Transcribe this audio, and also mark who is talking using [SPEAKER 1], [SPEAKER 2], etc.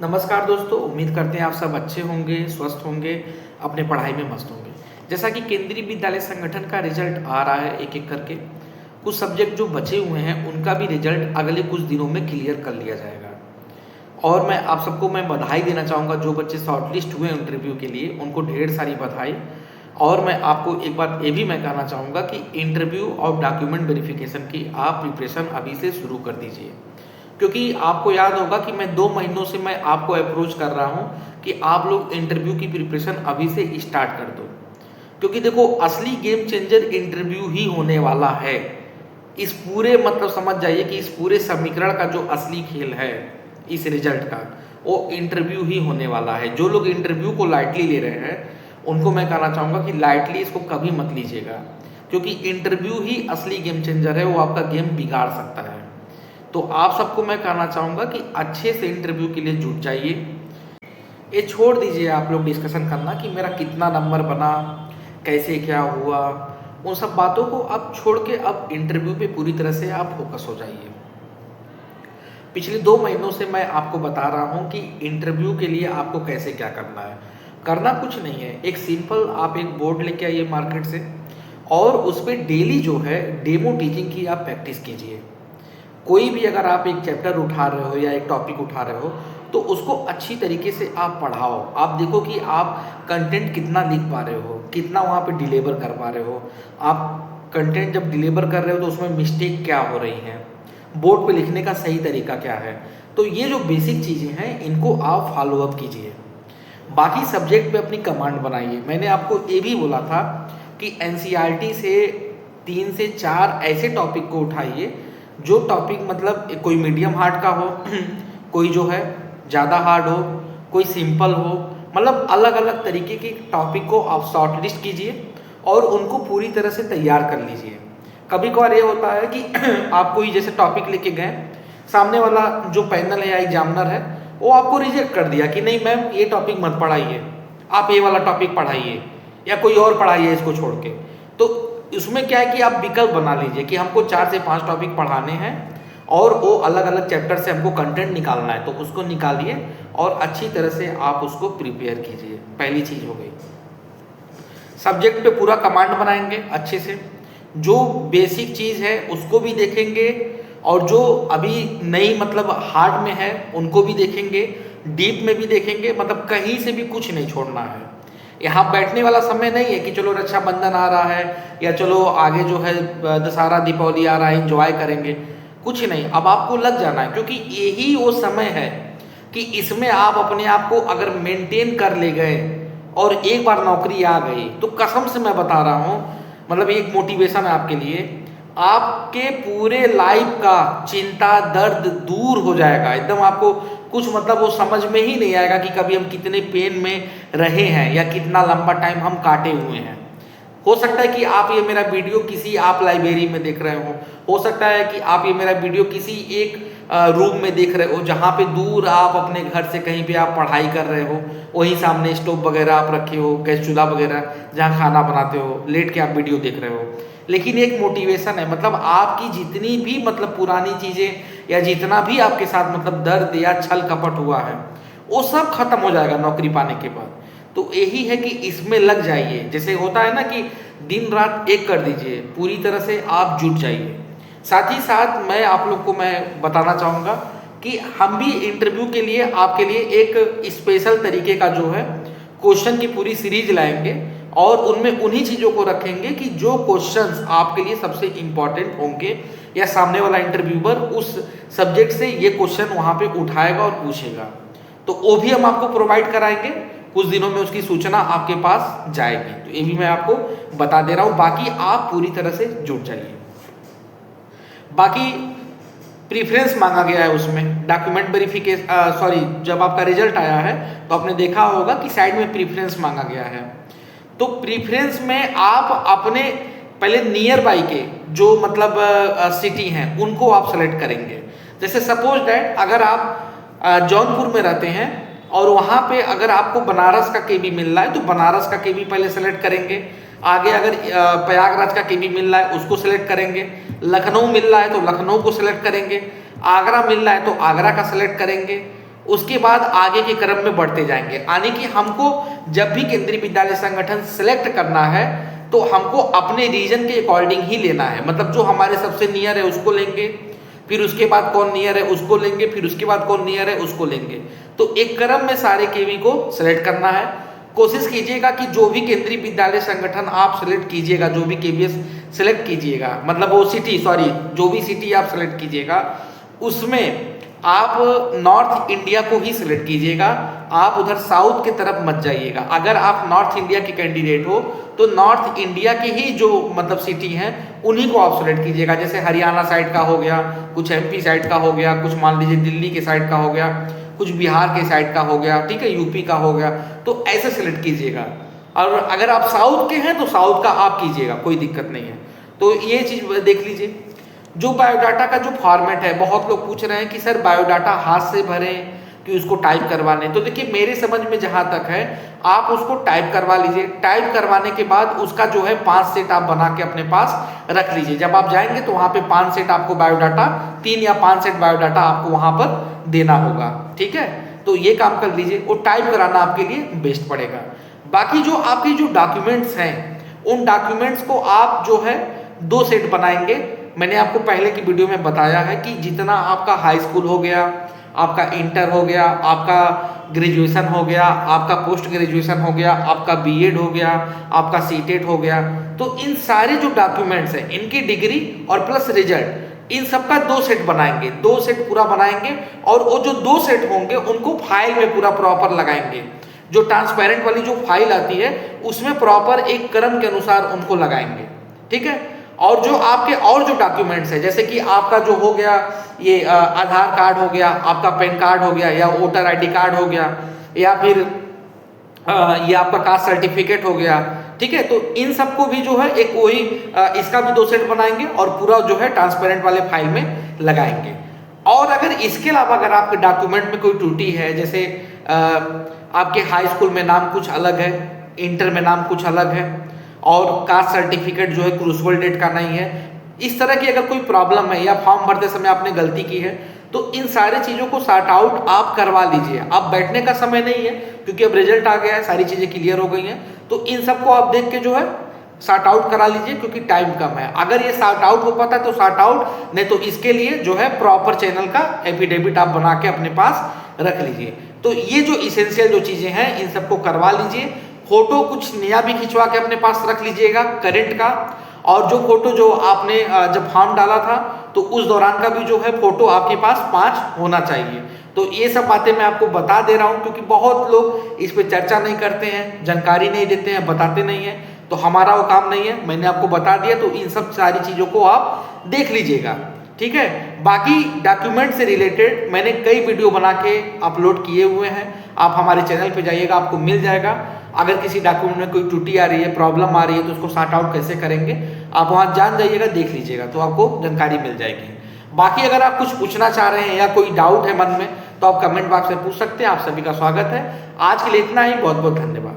[SPEAKER 1] नमस्कार दोस्तों, उम्मीद करते हैं आप सब अच्छे होंगे, स्वस्थ होंगे, अपने पढ़ाई में मस्त होंगे। जैसा कि केंद्रीय विद्यालय संगठन का रिजल्ट आ रहा है एक-एक करके, कुछ सब्जेक्ट जो बचे हुए हैं उनका भी रिजल्ट अगले कुछ दिनों में क्लियर कर लिया जाएगा। और मैं आप सबको बधाई देना चाहूँगा, जो बच्चे शॉर्टलिस्ट हुए इंटरव्यू के लिए उनको ढेर सारी बधाई। और मैं आपको एक बात ये भी मैं कहना चाहूँगा कि इंटरव्यू और डॉक्यूमेंट वेरिफिकेशन की आप प्रिपरेशन अभी से शुरू कर दीजिए, क्योंकि आपको याद होगा कि मैं 2 महीनों से मैं आपको अप्रोच कर रहा हूँ कि आप लोग इंटरव्यू की प्रिपरेशन अभी से स्टार्ट कर दो। क्योंकि देखो, असली गेम चेंजर इंटरव्यू ही होने वाला है। इस पूरे समझ जाइए कि इस पूरे समीकरण का जो असली खेल है इस रिजल्ट का, वो इंटरव्यू ही होने वाला है। जो लोग इंटरव्यू को लाइटली ले रहे हैं उनको मैं कहना चाहूँगा कि लाइटली इसको कभी मत लीजिएगा, क्योंकि इंटरव्यू ही असली गेम चेंजर है, वो आपका गेम बिगाड़ सकता है। तो आप सबको मैं कहना चाहूँगा कि अच्छे से इंटरव्यू के लिए जुट जाइए। ये छोड़ दीजिए आप लोग डिस्कशन करना कि मेरा कितना नंबर बना, कैसे क्या हुआ, उन सब बातों को आप छोड़ के अब इंटरव्यू पे पूरी तरह से आप फोकस हो जाइए। पिछले 2 महीनों से मैं आपको बता रहा हूँ कि इंटरव्यू के लिए आपको कैसे क्या करना है। करना कुछ नहीं है, एक सिंपल आप एक बोर्ड लेके आइए मार्केट से, और उस पर डेली जो है डेमो टीचिंग की आप प्रैक्टिस कीजिए। कोई भी अगर आप एक चैप्टर उठा रहे हो या एक टॉपिक उठा रहे हो तो उसको अच्छी तरीके से आप पढ़ाओ। आप देखो कि आप कंटेंट कितना लिख पा रहे हो, कितना वहाँ पे डिलीवर कर पा रहे हो। आप कंटेंट जब डिलीवर कर रहे हो तो उसमें मिस्टेक क्या हो रही हैं, बोर्ड पे लिखने का सही तरीका क्या है। तो ये जो बेसिक चीज़ें हैं इनको आप फॉलो अप कीजिए। बाकी सब्जेक्ट पे अपनी कमांड बनाइए। मैंने आपको ये भी बोला था कि एनसीईआरटी से 3 से 4 ऐसे टॉपिक को उठाइए जो टॉपिक कोई मीडियम हार्ड का हो, कोई जो है ज़्यादा हार्ड हो, कोई सिंपल हो। अलग अलग तरीके के टॉपिक को आप शॉर्ट लिस्ट कीजिए और उनको पूरी तरह से तैयार कर लीजिए। कभी कभार ये होता है कि आप कोई जैसे टॉपिक लेके गए, सामने वाला जो पैनल है या एग्जामिनर है वो आपको रिजेक्ट कर दिया कि नहीं मैम ये टॉपिक मत पढ़ाइए, आप ये वाला टॉपिक पढ़ाइए या कोई और पढ़ाइए इसको छोड़ के। तो उसमें क्या है कि आप विकल्प बना लीजिए कि हमको 4 से 5 टॉपिक पढ़ाने हैं और वो अलग अलग चैप्टर से हमको कंटेंट निकालना है, तो उसको निकालिए और अच्छी तरह से आप उसको प्रिपेयर कीजिए। पहली चीज़ हो गई। सब्जेक्ट पे पूरा कमांड बनाएंगे अच्छे से, जो बेसिक चीज़ है उसको भी देखेंगे और जो अभी नई हार्ड में है उनको भी देखेंगे, डीप में भी देखेंगे। कहीं से भी कुछ नहीं छोड़ना है। यहाँ बैठने वाला समय नहीं है कि चलो रक्षाबंधन आ रहा है या चलो आगे जो है दशहरा दीपावली आ रहा है एंजॉय करेंगे, कुछ नहीं। अब आपको लग जाना है, क्योंकि यही वो समय है कि इसमें आप अपने आप को अगर मेंटेन कर ले गए और एक बार नौकरी आ गई तो कसम से मैं बता रहा हूँ, एक मोटिवेशन है आपके लिए, आपके पूरे लाइफ का चिंता दर्द दूर हो जाएगा एकदम। आपको कुछ वो समझ में ही नहीं आएगा कि कभी हम कितने पेन में रहे हैं या कितना लंबा टाइम हम काटे हुए हैं। हो सकता है कि आप ये मेरा वीडियो किसी आप लाइब्रेरी में देख रहे हो सकता है कि आप ये मेरा वीडियो किसी एक रूम में देख रहे हो जहाँ पे दूर आप अपने घर से कहीं पे आप पढ़ाई कर रहे हो, वहीं सामने स्टोव वगैरह आप रखे हो, गैस चूल्हा वगैरह जहाँ खाना बनाते हो, लेट के आप वीडियो देख रहे हो। लेकिन एक मोटिवेशन है, आपकी जितनी भी पुरानी चीज़ें या जितना भी आपके साथ दर्द या छल कपट हुआ है वो सब खत्म हो जाएगा नौकरी पाने के बाद। तो यही है कि इसमें लग जाइए। जैसे होता है ना कि दिन रात एक कर दीजिए, पूरी तरह से आप जुट जाइए। साथ ही साथ मैं आप लोग को मैं बताना चाहूँगा कि हम भी इंटरव्यू के लिए आपके लिए एक स्पेशल तरीके का जो है क्वेश्चन की पूरी सीरीज लाएंगे और उनमें उन्हीं चीज़ों को रखेंगे कि जो क्वेश्चंस आपके लिए सबसे इम्पॉर्टेंट होंगे या सामने वाला इंटरव्यूअर उस सब्जेक्ट से ये क्वेश्चन वहाँ पे उठाएगा और पूछेगा, तो वो भी हम आपको प्रोवाइड कराएंगे। कुछ दिनों में उसकी सूचना आपके पास जाएगी, तो ये भी मैं आपको बता दे रहा हूँ। बाकी आप पूरी तरह से जुट जाइए। बाकी प्रीफरेंस मांगा गया है उसमें, डॉक्यूमेंट वेरिफिकेशन जब आपका रिजल्ट आया है तो आपने देखा होगा कि साइड में प्रीफरेंस मांगा गया है। तो प्रीफरेंस में आप अपने पहले नियर बाई के जो सिटी हैं उनको आप सेलेक्ट करेंगे। जैसे सपोज दैट अगर आप जौनपुर में रहते हैं और वहाँ पे अगर आपको बनारस का केबी मिल रहा है तो बनारस का केबी पहले सेलेक्ट करेंगे। आगे अगर प्रयागराज का केबी मिल रहा है उसको सेलेक्ट करेंगे। लखनऊ मिल रहा है तो लखनऊ को सेलेक्ट करेंगे। आगरा मिल रहा है तो आगरा का सेलेक्ट करेंगे। उसके बाद आगे के क्रम में बढ़ते जाएंगे। यानी कि हमको जब भी केंद्रीय विद्यालय संगठन सिलेक्ट करना है तो हमको अपने रीजन के अकॉर्डिंग ही लेना है। मतलब जो हमारे सबसे नियर है उसको लेंगे, फिर उसके बाद कौन नियर है उसको लेंगे, फिर उसके बाद कौन नियर है उसको लेंगे। तो एक क्रम में सारे केवी को सिलेक्ट करना है। कोशिश कीजिएगा कि जो भी केंद्रीय विद्यालय संगठन आप सिलेक्ट कीजिएगा, जो भी केवीएस सिलेक्ट कीजिएगा, मतलब वो सिटी, सॉरी, जो भी सिटी आप सिलेक्ट कीजिएगा उसमें आप नॉर्थ इंडिया को ही सिलेक्ट कीजिएगा। आप उधर साउथ की तरफ मत जाइएगा। अगर आप नॉर्थ इंडिया के कैंडिडेट हो तो नॉर्थ इंडिया के ही जो मतलब सिटी हैं उन्हीं को आप सिलेक्ट कीजिएगा। जैसे हरियाणा साइड का हो गया, कुछ एमपी साइड का हो गया, कुछ मान लीजिए दिल्ली के साइड का हो गया, कुछ बिहार के साइड का हो गया, ठीक है, यूपी का हो गया, तो ऐसे सिलेक्ट कीजिएगा। और अगर आप साउथ के हैं तो साउथ का आप कीजिएगा, कोई दिक्कत नहीं है। तो ये चीज़ देख लीजिए। जो बायोडाटा का जो फॉर्मेट है, बहुत लोग पूछ रहे हैं कि सर बायोडाटा हाथ से भरें कि उसको टाइप करवाने। तो देखिए मेरे समझ में जहाँ तक है आप उसको टाइप करवा लीजिए। टाइप करवाने के बाद उसका जो है 5 सेट आप बना के अपने पास रख लीजिए। जब आप जाएंगे तो वहाँ पे 5 सेट आपको बायोडाटा, 3 या 5 सेट बायोडाटा आपको वहाँ पर देना होगा, ठीक है। तो ये काम कर लीजिए, वो टाइप कराना आपके लिए बेस्ट पड़ेगा। बाकी जो आपकी जो डॉक्यूमेंट्स हैं उन डॉक्यूमेंट्स को आप जो है 2 सेट बनाएंगे। मैंने आपको पहले की वीडियो में बताया है कि जितना आपका हाई स्कूल हो गया, आपका इंटर हो गया, आपका ग्रेजुएशन हो गया, आपका पोस्ट ग्रेजुएशन हो गया, आपका बीएड हो गया, आपका सीटेट हो गया, तो इन सारे जो डॉक्यूमेंट्स हैं इनकी डिग्री और प्लस रिजल्ट, इन सबका 2 सेट बनाएंगे। 2 सेट पूरा बनाएंगे और वो जो 2 सेट होंगे उनको फाइल में पूरा प्रॉपर लगाएंगे। जो ट्रांसपेरेंट वाली जो फाइल आती है उसमें प्रॉपर एक क्रम के अनुसार उनको लगाएंगे, ठीक है। और जो आपके और जो डॉक्यूमेंट्स है, जैसे कि आपका जो हो गया ये आधार कार्ड हो गया, आपका पैन कार्ड हो गया, या वोटर आईडी कार्ड हो गया, या फिर ये आपका कास्ट सर्टिफिकेट हो गया, ठीक है। तो इन सबको भी जो है एक वही इसका भी 2 सेट बनाएंगे और पूरा जो है ट्रांसपेरेंट वाले फाइल में लगाएंगे। और अगर इसके अलावा अगर आपके डॉक्यूमेंट में कोई त्रुटि है, जैसे आपके हाई स्कूल में नाम कुछ अलग है, इंटर में नाम कुछ अलग है, और कास्ट सर्टिफिकेट जो है क्रूसिबल डेट का नहीं है, इस तरह की अगर कोई प्रॉब्लम है या फॉर्म भरते समय आपने गलती की है, तो इन सारे चीज़ों को सॉर्ट आउट आप करवा लीजिए। अब बैठने का समय नहीं है क्योंकि अब रिजल्ट आ गया है, सारी चीज़ें क्लियर हो गई हैं, तो इन सबको आप देख के जो है सॉर्ट आउट करा लीजिए क्योंकि टाइम कम है। अगर ये सॉर्ट आउट हो पाता है तो सॉर्ट आउट, नहीं तो इसके लिए जो है प्रॉपर चैनल का एफिडेविट आप बना के अपने पास रख लीजिए। तो ये जो इसेंशियल जो चीज़ें हैं इन सबको करवा लीजिए। फोटो कुछ नया भी खिंचवा के अपने पास रख लीजिएगा करेंट का, और जो फोटो जो आपने जब फॉर्म डाला था तो उस दौरान का भी जो है फोटो आपके पास 5 होना चाहिए। तो ये सब बातें मैं आपको बता दे रहा हूँ क्योंकि बहुत लोग इस पे चर्चा नहीं करते हैं, जानकारी नहीं देते हैं, बताते नहीं हैं, तो हमारा वो काम नहीं है। मैंने आपको बता दिया, तो इन सब सारी चीज़ों को आप देख लीजिएगा, ठीक है। बाकी डॉक्यूमेंट से रिलेटेड मैंने कई वीडियो बना के अपलोड किए हुए हैं, आप हमारे चैनल पे जाइएगा, आपको मिल जाएगा। अगर किसी डॉक्यूमेंट में कोई त्रुटि आ रही है, प्रॉब्लम आ रही है, तो उसको सॉर्ट आउट कैसे करेंगे आप वहाँ जान जाइएगा, देख लीजिएगा, तो आपको जानकारी मिल जाएगी। बाकी अगर आप कुछ पूछना चाह रहे हैं या कोई डाउट है मन में तो आप कमेंट बॉक्स में पूछ सकते हैं। आप सभी का स्वागत है। आज के लिए इतना ही, बहुत बहुत धन्यवाद।